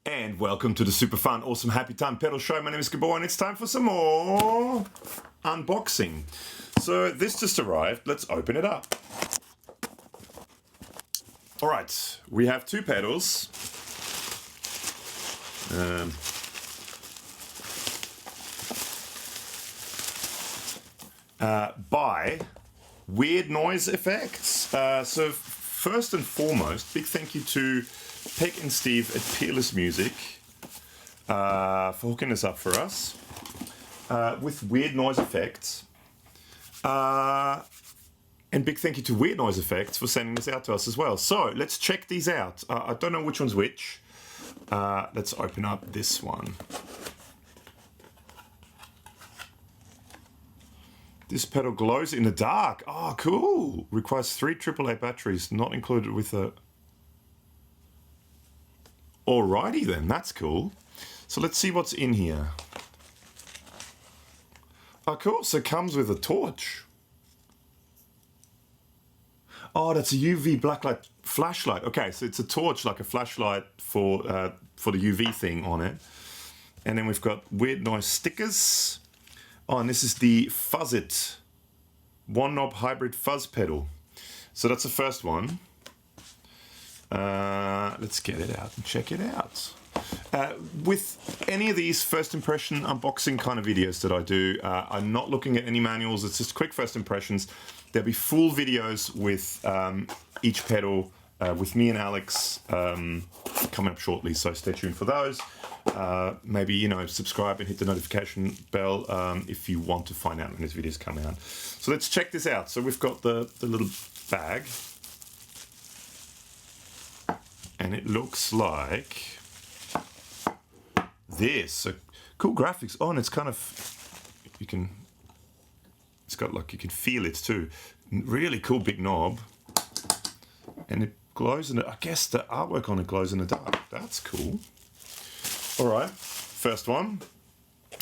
And welcome to the super fun, awesome, happy time pedal show. My name is Gabor and it's time for some more unboxing. So this just arrived. Let's open it up. All right, we have two pedals. By Weird Noise Effects. So first and foremost, big thank you to Peck and Steve at Peerless Music for hooking this up for us with Weird Noise Effects. And big thank you to Weird Noise Effects for sending this out to us as well. So let's check these out. I don't know which one's which. Let's open up this one. This pedal glows in the dark. Oh, cool. Requires 3 AAA batteries, not included with a... Alrighty then, that's cool. So let's see what's in here. Oh, cool. So it comes with a torch. Oh, that's a UV blacklight flashlight. Okay, so it's a torch, like a flashlight for the UV thing on it. And then we've got Weird Noise stickers. Oh, and this is the Fuzzit one knob hybrid fuzz pedal. So that's the first one. Let's get it out and check it out. With any of these first impression unboxing kind of videos that I do, I'm not looking at any manuals. It's just quick first impressions. There'll be full videos with each pedal with me and Alex coming up shortly, so stay tuned for those. Maybe, you know, subscribe and hit the notification bell if you want to find out when these videos come out. So let's check this out. So we've got the little bag. And it looks like this. So cool graphics. Oh, and it's kind of, it's got like, you can feel it too. Really cool big knob. And it glows in it. I guess the artwork on it glows in the dark. That's cool. All right, first one.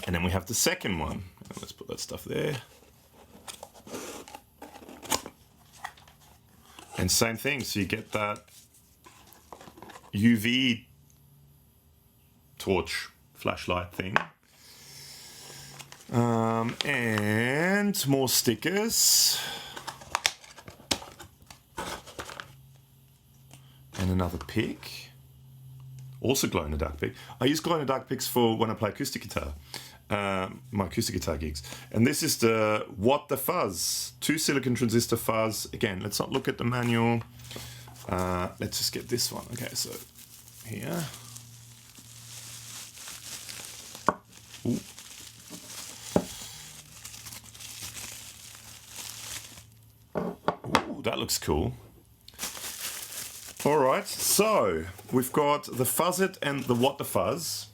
And then we have the second one. Let's put that stuff there. And same thing, so you get that UV torch flashlight thing. And more stickers. And another pick. Also glow in the dark pick. I use glow in the dark picks for when I play acoustic guitar. My acoustic guitar gigs. And this is the What the Fuzz 2 silicon transistor fuzz. Again, let's not look at the manual. Let's just get this one. Okay, so here. Ooh. Ooh, that looks cool. All right, so we've got the Fuzzit and the What the Fuzz.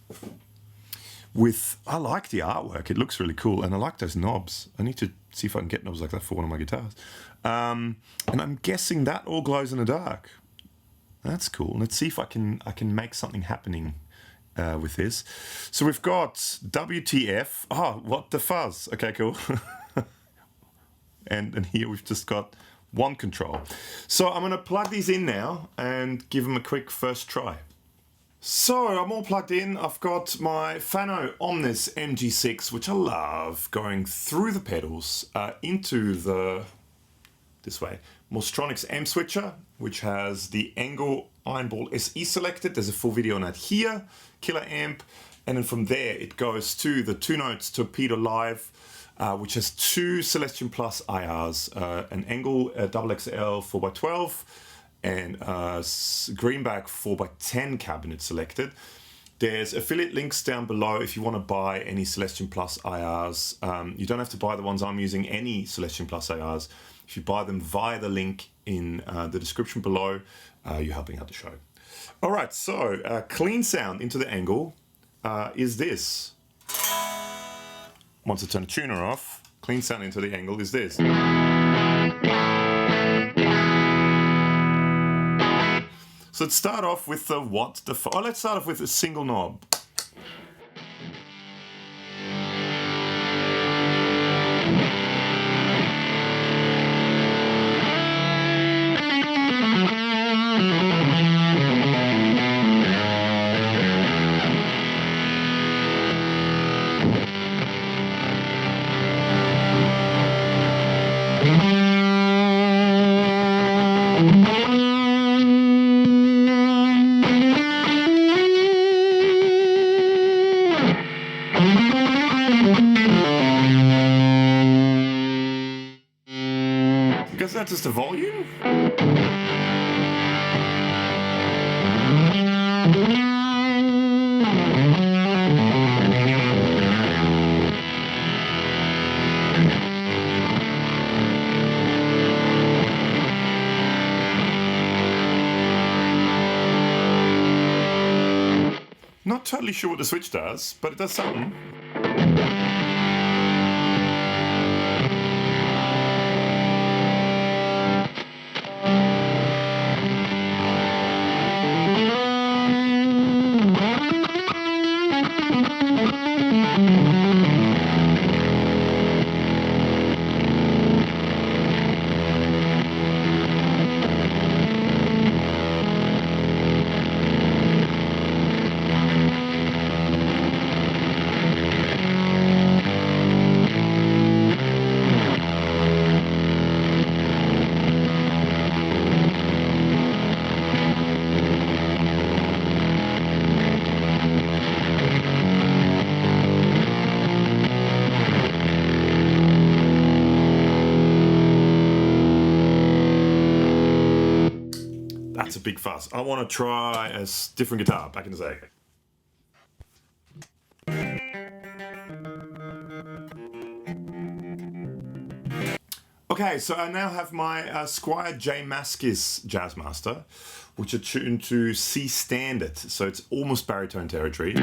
I like the artwork. It looks really cool, and I like those knobs. I need to see if I can get knobs like that for one of my guitars. And I'm guessing that all glows in the dark. That's cool. Let's see if I can make something happening with this. So we've got WTF. Oh, What the Fuzz. Okay, cool. and here we've just got one control. So I'm going to plug these in now and give them a quick first try. So I'm all plugged in. I've got my Fano Omnis MG6, which I love, going through the pedals into this way, Mostronics M switcher, which has the Engel Ironball SE selected. There's a full video on that here, killer amp. And then from there, it goes to the 2 Notes Torpedo Live, which has 2 Celestion Plus IRs, an Engel XXL 4x12, and Greenback 4x10 cabinet selected. There's affiliate links down below if you want to buy any Celestion Plus IRs. You don't have to buy the ones I'm using, any Celestion Plus IRs. If you buy them via the link in the description below, you're helping out the show. All right, so clean sound into the Engel is this. Once I turn the tuner off, clean sound into the Engel is this. So let's start off with the let's start off with a single knob. the volume? Not totally sure what the switch does, but it does something. That's a big fuss. I want to try a different guitar back in the day. Okay, so I now have my Squire J. Mascis Jazzmaster, which are tuned to C standard, so it's almost baritone territory.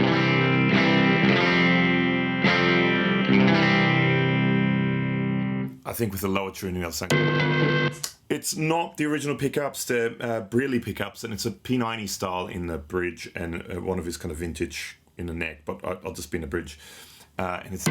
I think with the lower tuning, I'll sing. It's not the original pickups, they're Brearley pickups, and it's a P90 style in the bridge and one of his kind of vintage in the neck, but I'll just be in the bridge. And it's...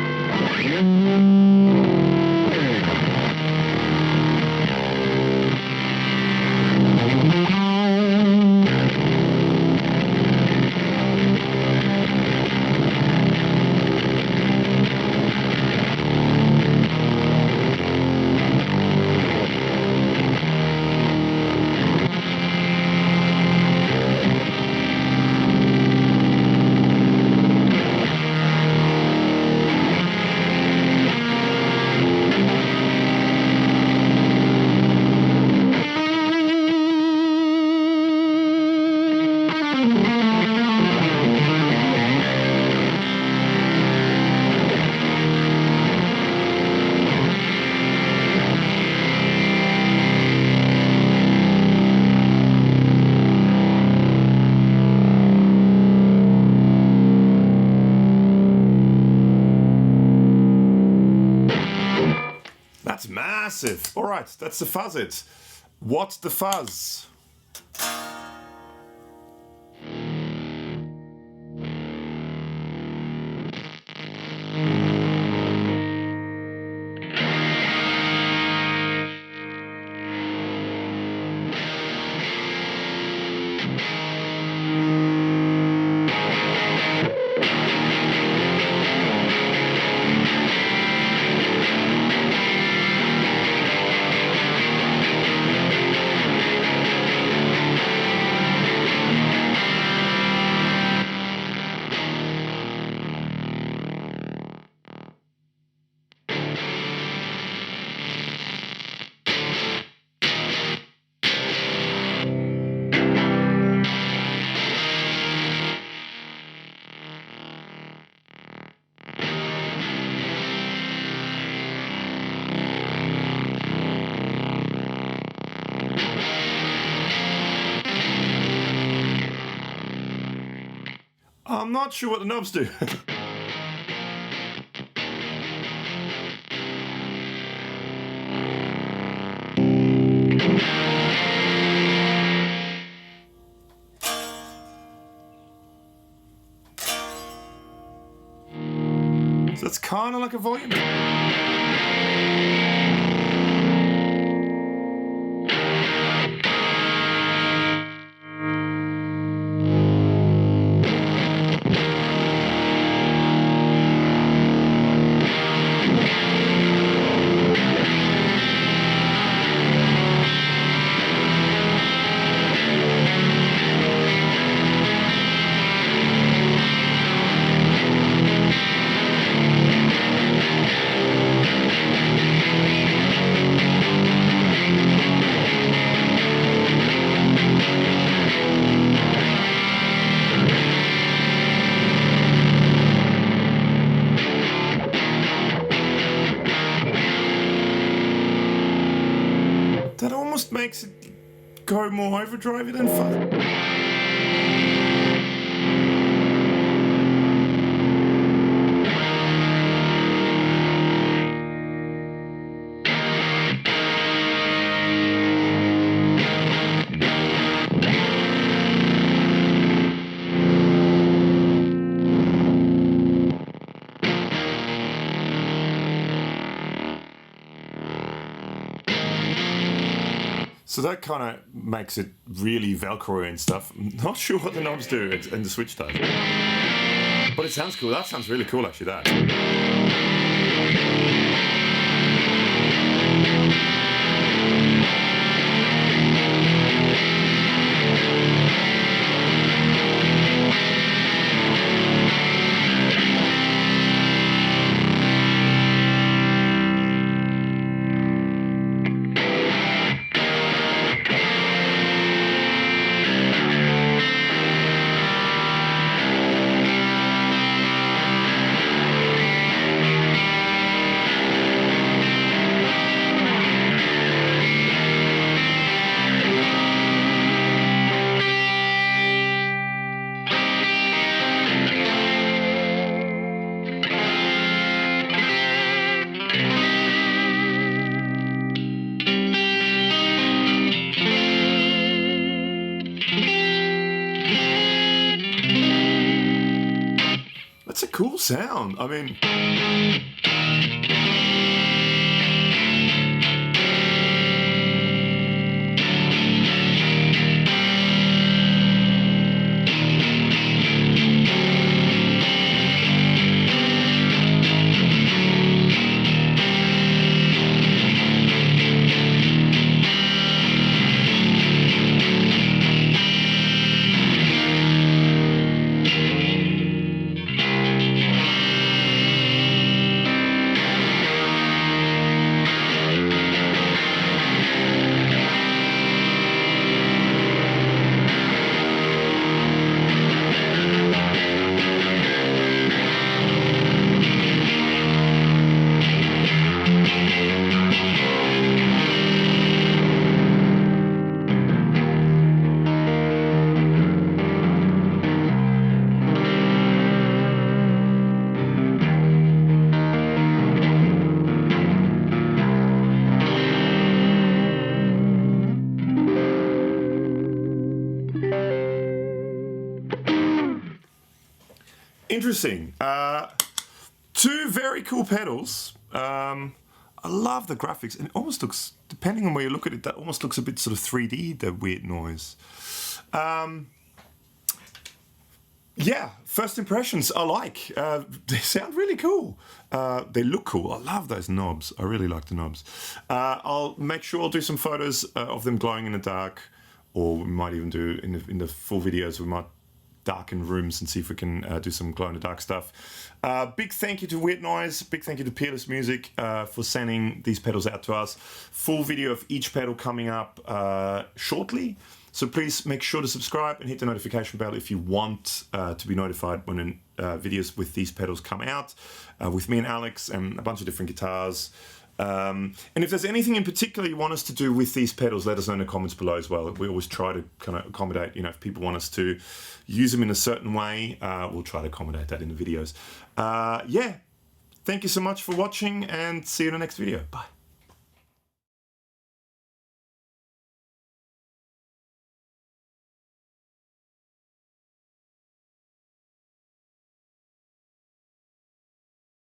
That's massive. All right, that's the fuzz it. What's the fuzz? I'm not sure what the knobs do. So it's kind of like a volume. makes it go more overdrive than fuzz. So that kind of makes it really Velcro and stuff. I'm not sure what the knobs do and the switch does. But it sounds cool. That sounds really cool, actually, that. That's a cool sound. I mean... Interesting. Two very cool pedals. I love the graphics, and it almost looks, depending on where you look at it, that almost looks a bit sort of 3D, the Weird Noise. Yeah, first impressions I like. They sound really cool. They look cool. I love those knobs. I really like the knobs. I'll make sure I'll do some photos of them glowing in the dark, or we might even do in the full videos, we might darken rooms and see if we can do some glow in the dark stuff. Big thank you to Weird Noise, big thank you to Peerless Music for sending these pedals out to us. Full video of each pedal coming up shortly. So please make sure to subscribe and hit the notification bell if you want to be notified when videos with these pedals come out, with me and Alex and a bunch of different guitars. And if there's anything in particular you want us to do with these pedals, let us know in the comments below as well. We always try to kind of accommodate, you know, if people want us to use them in a certain way, we'll try to accommodate that in the videos. Yeah, thank you so much for watching, and see you in the next video. Bye.